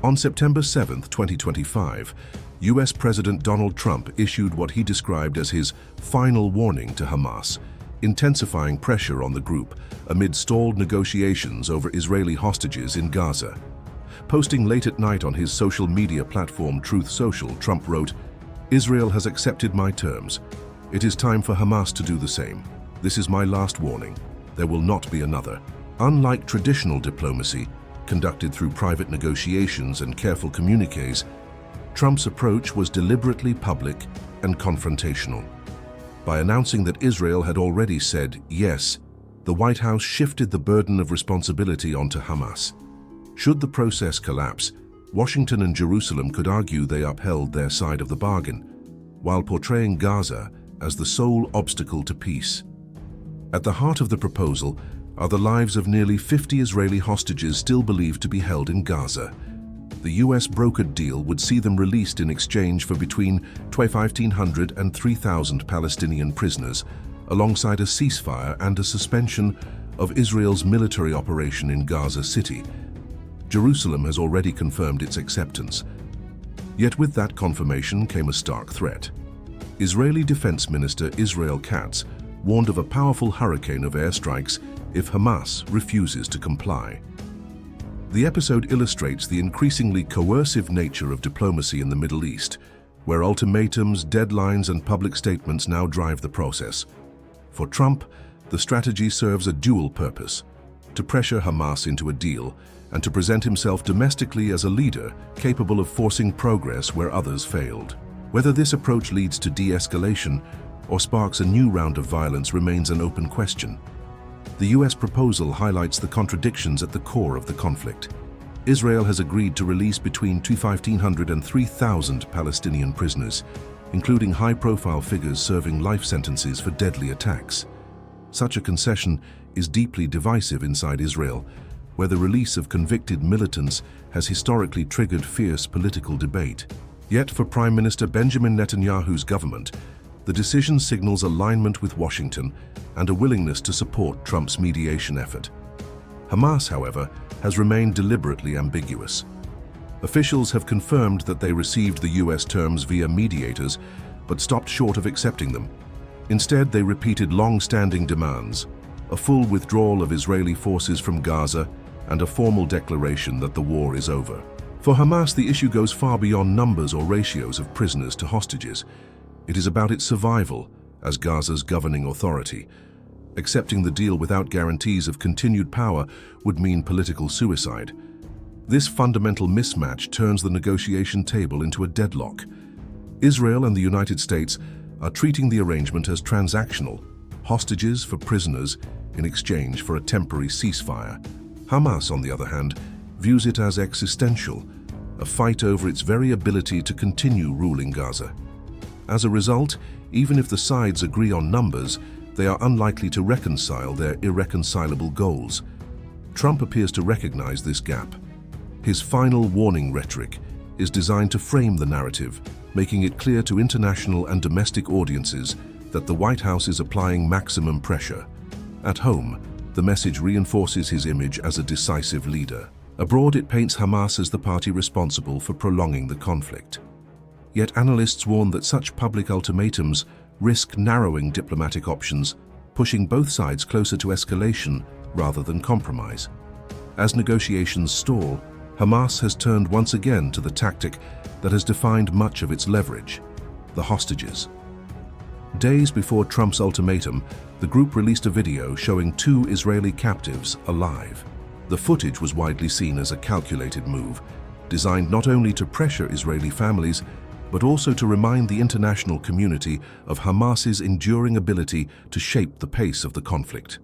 On September 7, 2025, US President Donald Trump issued what he described as his final warning to Hamas, intensifying pressure on the group amid stalled negotiations over Israeli hostages in Gaza. Posting late at night on his social media platform Truth Social, Trump wrote, "Israel has accepted my terms. It is time for Hamas to do the same. This is my last warning. There will not be another." Unlike traditional diplomacy, conducted through private negotiations and careful communiques, Trump's approach was deliberately public and confrontational. By announcing that Israel had already said yes, the White House shifted the burden of responsibility onto Hamas. Should the process collapse, Washington and Jerusalem could argue they upheld their side of the bargain, while portraying Gaza as the sole obstacle to peace. At the heart of the proposal are the lives of nearly 50 Israeli hostages still believed to be held in Gaza. The US brokered deal would see them released in exchange for between 1,500 and 3,000 Palestinian prisoners, alongside a ceasefire and a suspension of Israel's military operation in Gaza City. Jerusalem has already confirmed its acceptance. Yet with that confirmation came a stark threat. Israeli Defense Minister Israel Katz warned of a powerful hurricane of airstrikes if Hamas refuses to comply. The episode illustrates the increasingly coercive nature of diplomacy in the Middle East, where ultimatums, deadlines, and public statements now drive the process. For Trump, the strategy serves a dual purpose: to pressure Hamas into a deal and to present himself domestically as a leader capable of forcing progress where others failed. Whether this approach leads to de-escalation or sparks a new round of violence remains an open question. The US proposal highlights the contradictions at the core of the conflict. Israel has agreed to release between 2,500 and 3,000 Palestinian prisoners, including high-profile figures serving life sentences for deadly attacks. Such a concession is deeply divisive inside Israel, where the release of convicted militants has historically triggered fierce political debate. Yet for Prime Minister Benjamin Netanyahu's government, the decision signals alignment with Washington and a willingness to support Trump's mediation effort. Hamas, however, has remained deliberately ambiguous. Officials have confirmed that they received the US terms via mediators, but stopped short of accepting them. Instead, they repeated long-standing demands: a full withdrawal of Israeli forces from Gaza and a formal declaration that the war is over. For Hamas, the issue goes far beyond numbers or ratios of prisoners to hostages. It is about its survival as Gaza's governing authority. Accepting the deal without guarantees of continued power would mean political suicide. This fundamental mismatch turns the negotiation table into a deadlock. Israel and the United States are treating the arrangement as transactional, hostages for prisoners in exchange for a temporary ceasefire. Hamas, on the other hand, views it as existential, a fight over its very ability to continue ruling Gaza. As a result, even if the sides agree on numbers, they are unlikely to reconcile their irreconcilable goals. Trump appears to recognize this gap. His final warning rhetoric is designed to frame the narrative, making it clear to international and domestic audiences that the White House is applying maximum pressure. At home, the message reinforces his image as a decisive leader. Abroad, it paints Hamas as the party responsible for prolonging the conflict. Yet analysts warn that such public ultimatums risk narrowing diplomatic options, pushing both sides closer to escalation rather than compromise. As negotiations stall, Hamas has turned once again to the tactic that has defined much of its leverage: the hostages. Days before Trump's ultimatum, the group released a video showing 2 Israeli captives alive. The footage was widely seen as a calculated move, designed not only to pressure Israeli families, but also to remind the international community of Hamas's enduring ability to shape the pace of the conflict.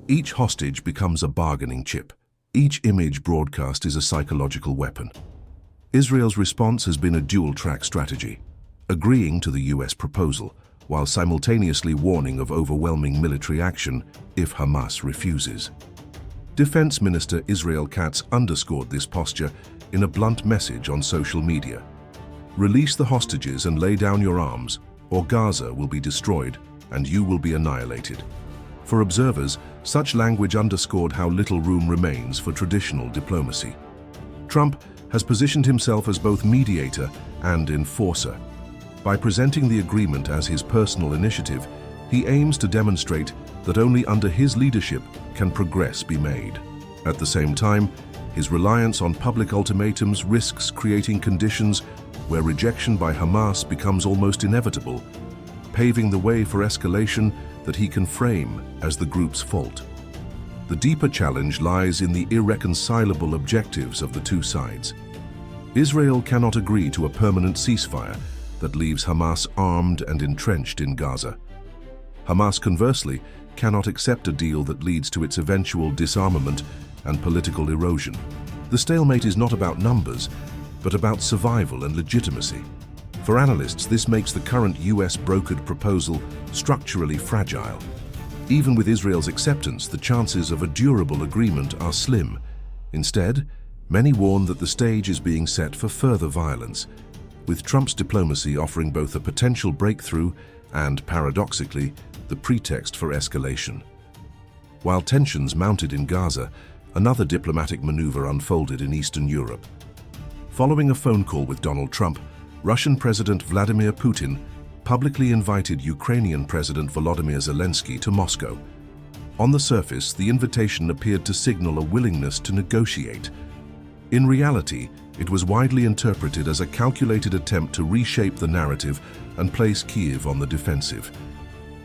Each hostage becomes a bargaining chip. Each image broadcast is a psychological weapon. Israel's response has been a dual-track strategy, agreeing to the US proposal, while simultaneously warning of overwhelming military action if Hamas refuses. Defense Minister Israel Katz underscored this posture in a blunt message on social media: "Release the hostages and lay down your arms, or Gaza will be destroyed and you will be annihilated." For observers, such language underscored how little room remains for traditional diplomacy. Trump, has positioned himself as both mediator and enforcer. By presenting the agreement as his personal initiative, he aims to demonstrate that only under his leadership can progress be made. At the same time, his reliance on public ultimatums risks creating conditions where rejection by Hamas becomes almost inevitable, paving the way for escalation that he can frame as the group's fault. The deeper challenge lies in the irreconcilable objectives of the two sides. Israel cannot agree to a permanent ceasefire that leaves Hamas armed and entrenched in Gaza. Hamas, conversely, cannot accept a deal that leads to its eventual disarmament and political erosion. The stalemate is not about numbers, but about survival and legitimacy. For analysts, this makes the current US-brokered proposal structurally fragile. Even with Israel's acceptance, the chances of a durable agreement are slim. Instead, many warn that the stage is being set for further violence, with Trump's diplomacy offering both a potential breakthrough and, paradoxically, the pretext for escalation. While tensions mounted in Gaza, another diplomatic maneuver unfolded in Eastern Europe. Following a phone call with Donald Trump, Russian President Vladimir Putin publicly invited Ukrainian President Volodymyr Zelensky to Moscow. On the surface, the invitation appeared to signal a willingness to negotiate. In reality, it was widely interpreted as a calculated attempt to reshape the narrative and place Kyiv on the defensive.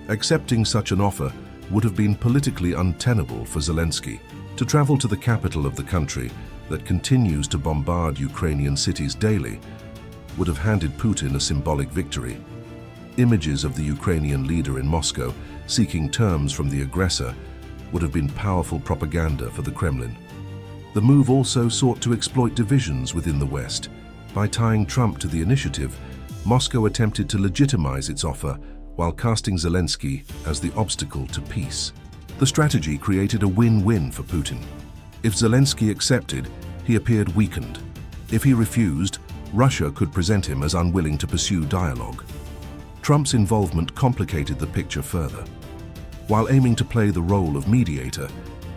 Accepting such an offer would have been politically untenable for Zelensky. To travel to the capital of the country that continues to bombard Ukrainian cities daily would have handed Putin a symbolic victory. Images of the Ukrainian leader in Moscow seeking terms from the aggressor would have been powerful propaganda for the Kremlin. The move also sought to exploit divisions within the West. By tying Trump to the initiative, Moscow attempted to legitimize its offer while casting Zelensky as the obstacle to peace. The strategy created a win-win for Putin. If Zelensky accepted, he appeared weakened. If he refused, Russia could present him as unwilling to pursue dialogue. Trump's involvement complicated the picture further. While aiming to play the role of mediator,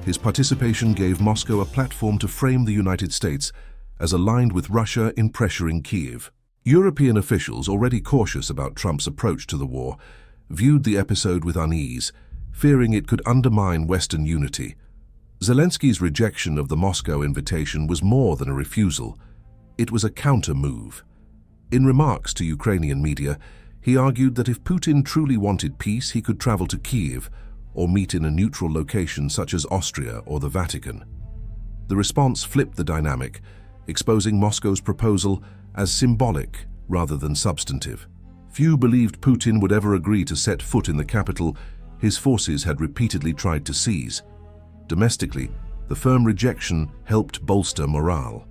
his participation gave Moscow a platform to frame the United States as aligned with Russia in pressuring Kyiv. European officials, already cautious about Trump's approach to the war, viewed the episode with unease, fearing it could undermine Western unity. Zelensky's rejection of the Moscow invitation was more than a refusal. It was a counter-move. In remarks to Ukrainian media, he argued that if Putin truly wanted peace, he could travel to Kyiv or meet in a neutral location such as Austria or the Vatican. The response flipped the dynamic, exposing Moscow's proposal as symbolic rather than substantive. Few believed Putin would ever agree to set foot in the capital his forces had repeatedly tried to seize. Domestically, the firm rejection helped bolster morale.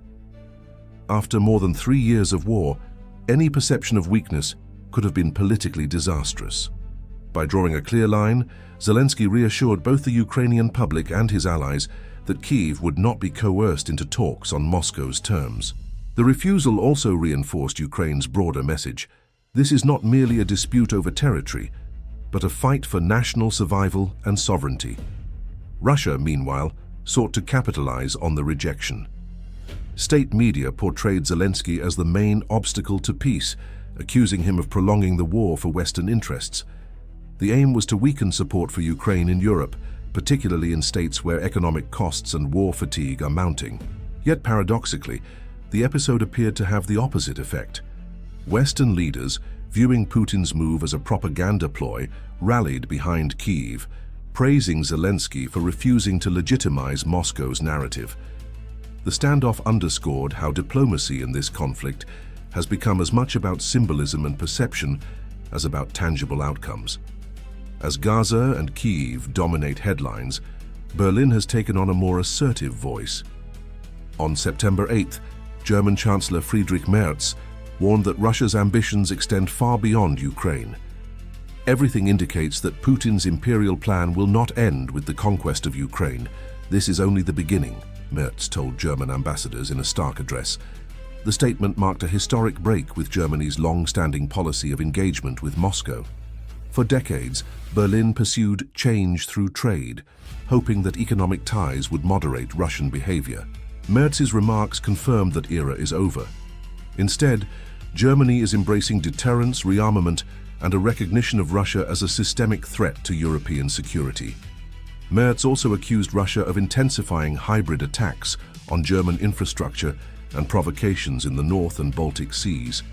After more than 3 years of war, any perception of weakness could have been politically disastrous. By drawing a clear line, Zelensky reassured both the Ukrainian public and his allies that Kyiv would not be coerced into talks on Moscow's terms. The refusal also reinforced Ukraine's broader message. This is not merely a dispute over territory, but a fight for national survival and sovereignty. Russia, meanwhile, sought to capitalize on the rejection. State media portrayed Zelensky as the main obstacle to peace, accusing him of prolonging the war for Western interests. The aim was to weaken support for Ukraine in Europe, particularly in states where economic costs and war fatigue are mounting. Yet paradoxically, the episode appeared to have the opposite effect. Western leaders, viewing Putin's move as a propaganda ploy, rallied behind Kyiv, praising Zelensky for refusing to legitimize Moscow's narrative. The standoff underscored how diplomacy in this conflict has become as much about symbolism and perception as about tangible outcomes. As Gaza and Kyiv dominate headlines, Berlin has taken on a more assertive voice. On September 8th, German Chancellor Friedrich Merz warned that Russia's ambitions extend far beyond Ukraine. Everything indicates that Putin's imperial plan will not end with the conquest of Ukraine. This is only the beginning, Merz told German ambassadors in a stark address. The statement marked a historic break with Germany's long-standing policy of engagement with Moscow. For decades, Berlin pursued change through trade, hoping that economic ties would moderate Russian behavior. Merz's remarks confirmed that era is over. Instead, Germany is embracing deterrence, rearmament, and a recognition of Russia as a systemic threat to European security. Merz also accused Russia of intensifying hybrid attacks on German infrastructure and provocations in the North and Baltic Seas.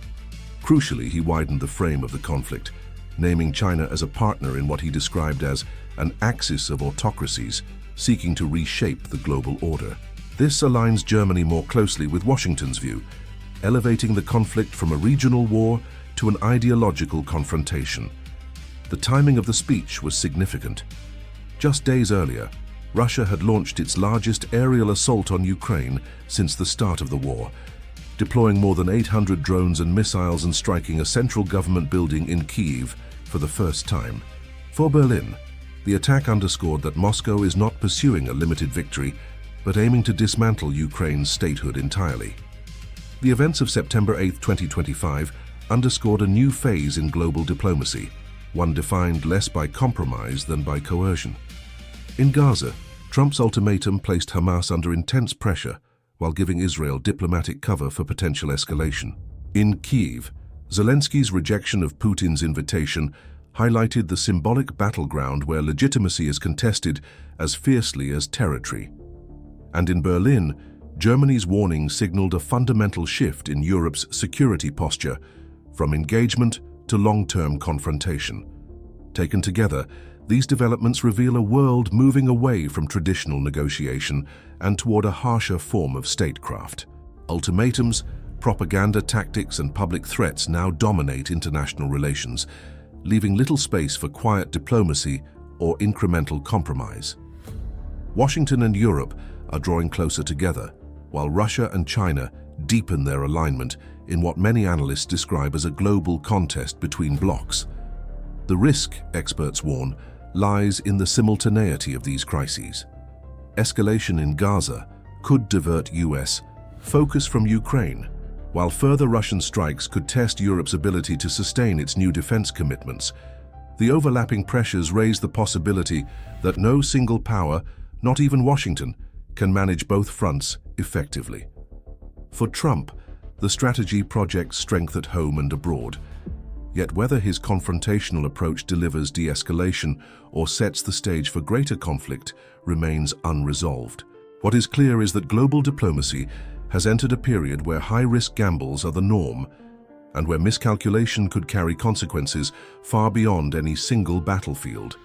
Crucially, he widened the frame of the conflict, naming China as a partner in what he described as an axis of autocracies seeking to reshape the global order. This aligns Germany more closely with Washington's view, elevating the conflict from a regional war to an ideological confrontation. The timing of the speech was significant. Just days earlier, Russia had launched its largest aerial assault on Ukraine since the start of the war, deploying more than 800 drones and missiles and striking a central government building in Kyiv for the first time. For Berlin, the attack underscored that Moscow is not pursuing a limited victory, but aiming to dismantle Ukraine's statehood entirely. The events of September 8, 2025 underscored a new phase in global diplomacy, one defined less by compromise than by coercion. In Gaza, Trump's ultimatum placed Hamas under intense pressure while giving Israel diplomatic cover for potential escalation. In Kyiv, Zelensky's rejection of Putin's invitation highlighted the symbolic battleground where legitimacy is contested as fiercely as territory. And in Berlin, Germany's warning signaled a fundamental shift in Europe's security posture, from engagement to long-term confrontation. Taken together, these developments reveal a world moving away from traditional negotiation and toward a harsher form of statecraft. Ultimatums, propaganda tactics, and public threats now dominate international relations, leaving little space for quiet diplomacy or incremental compromise. Washington and Europe are drawing closer together, while Russia and China deepen their alignment in what many analysts describe as a global contest between blocs. The risk, experts warn, lies in the simultaneity of these crises. Escalation in Gaza could divert US focus from Ukraine, while further Russian strikes could test Europe's ability to sustain its new defense commitments. The overlapping pressures raise the possibility that no single power, not even Washington, can manage both fronts effectively. For Trump, the strategy projects strength at home and abroad. Yet whether his confrontational approach delivers de-escalation or sets the stage for greater conflict remains unresolved. What is clear is that global diplomacy has entered a period where high-risk gambles are the norm, and where miscalculation could carry consequences far beyond any single battlefield.